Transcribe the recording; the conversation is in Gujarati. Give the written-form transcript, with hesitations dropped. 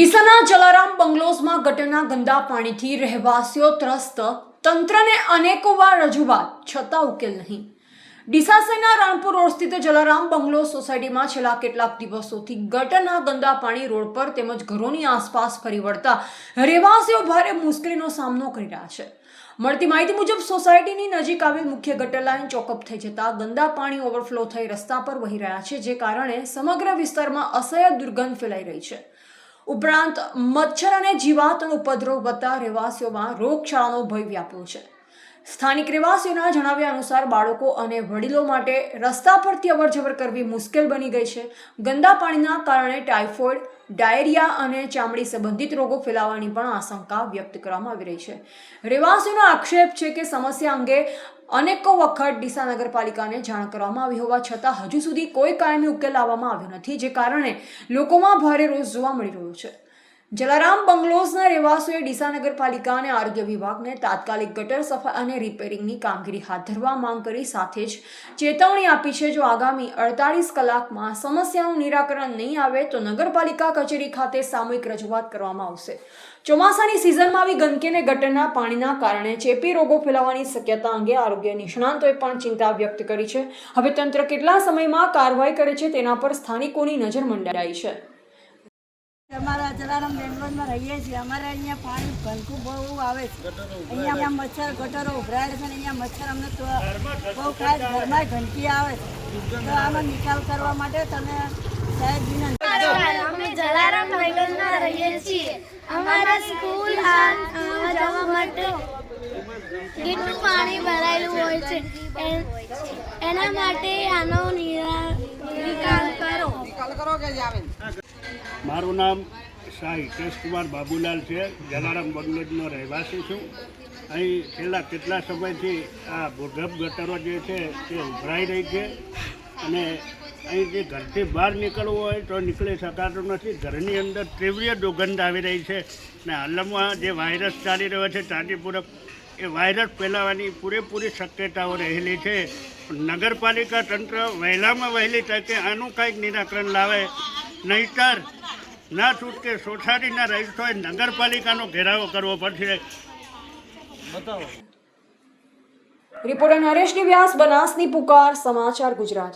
ડીસાના જલારામ બંગલોઝમાં ગટરના ગંદા પાણીથી રહેવાસીઓ ત્રસ્ત, તંત્રને અનેકવાર રજૂઆત છતાં ઉકેલ નહીં। ડીસા શહેરના રાણપુર રોડ સ્થિત જલારામ બંગલો સોસાયટીમાં છેલ્લા કેટલાક દિવસોથી ગટરના ગંદા પાણી રોડ પર તેમજ ઘરોની આસપાસ ફરી વળતા રહેવાસીઓ ભારે મુશ્કેલીનો સામનો કરી રહ્યા છે। મળતી માહિતી મુજબ સોસાયટીની નજીક આવેલ મુખ્ય ગટર લાઇન ચોકઅપ થઈ જતા ગંદા પાણી ઓવરફ્લો થઈ રસ્તા પર વહી રહ્યા છે, જે કારણે સમગ્ર વિસ્તારમાં અસહ્ય દુર્ગંધ ફેલાઈ રહી છે। ઉપરાંત મચ્છર અને જીવાતનો ઉપદ્રવ વધતા રહેવાસીઓમાં રોગચાળાનો ભય વ્યાપ્યો છે। સ્થાનિક રહેવાસીઓના જણાવ્યા અનુસાર બાળકો અને વડીલો માટે રસ્તા પરથી અવરજવર કરવી મુશ્કેલ બની ગઈ છે। ગંદા પાણીના કારણે ટાઇફોઇડ, ડાયરિયા અને ચામડી સંબંધિત રોગો ફેલાવાની પણ આશંકા વ્યક્ત કરવામાં આવી રહી છે। રહેવાસીઓનો આક્ષેપ છે કે સમસ્યા અંગે અનેકો વખત ડીસા નગરપાલિકાને જાણ કરવામાં આવી હોવા છતાં હજુ સુધી કોઈ કાયમી ઉકેલ લાવવામાં આવ્યો નથી, જે કારણે લોકોમાં ભારે રોષ જોવા મળી રહ્યો છે। જલારામ બંગલોઝના રહેવાસીઓએ ડીસા નગરપાલિકા અને આરોગ્ય વિભાગને તાત્કાલિક ગટર સફાઈ અને રિપેરિંગની કામગીરી હાથ ધરવા માંગ કરી સાથે જ ચેતવણી આપી છે। જો આગામી 48 કલાકમાં સમસ્યાનું નિરાકરણ નહીં આવે તો નગરપાલિકા કચેરી ખાતે સામૂહિક રજૂઆત કરવામાં આવશે। ચોમાસાની સિઝનમાં આવી ગંદકી અને ગટરના પાણીના કારણે ચેપી રોગો ફેલાવાની શક્યતા અંગે આરોગ્ય નિષ્ણાંતોએ પણ ચિંતા વ્યક્ત કરી છે। હવે તંત્ર કેટલા સમયમાં કાર્યવાહી કરે છે તેના પર સ્થાનિકોની નજર મંડાઈ છે। અમારા જલારામ બેંગ્લોરમાં રહીએ છીએ। અમારે અહીંયા પાણી ભલકું બહુ આવે છે। અહીંયા મચ્છર ગટરો ઉભરાય છે, અહીંયા મચ્છર અમને બહુ ખાય, ઘરમાં ગંદકી આવે છે। તો આનો નિકાલ કરવા માટે તમે સાહેબ વિનંતી। અમે જલારામ બેંગ્લોરમાં રહીએ છીએ। અમારા સ્કૂલ જવા માટે કેટલું પાણી ભરાયેલું હોય છે, એના માટે આનો નિકાલ કરો। મારું નામ શાહ હિતેશકુમાર બાબુલાલ છે। જલારામ બંગલોઝનો રહેવાસી છું। અહીં છેલ્લા કેટલા સમયથી આ ભૂગર્ભ ગટરો જે છે તે ઉભરાઈ રહી છે અને અહીંથી ઘરથી બહાર નીકળવું હોય તો નીકળી શકાતું નથી। ઘરની અંદર તીવ્ર દુર્ગંધ આવી રહી છે અને હાલમાં જે વાયરસ ચાલી રહ્યો છે ચાંદીપુરક, એ વાયરસ ફેલાવાની પૂરેપૂરી શક્યતાઓ રહેલી છે। નગરપાલિકા તંત્ર વહેલામાં વહેલી તકે આનું કંઈક નિરાકરણ લાવે, નહીંતર ના છૂટકે સોસાયટીના રહીશોએ નગરપાલિકાનો ઘેરાવો કરવો પડશે। રિપોર્ટર નરેશ વ્યાસ, બનાસની પુકાર, સમાચાર ગુજરાત।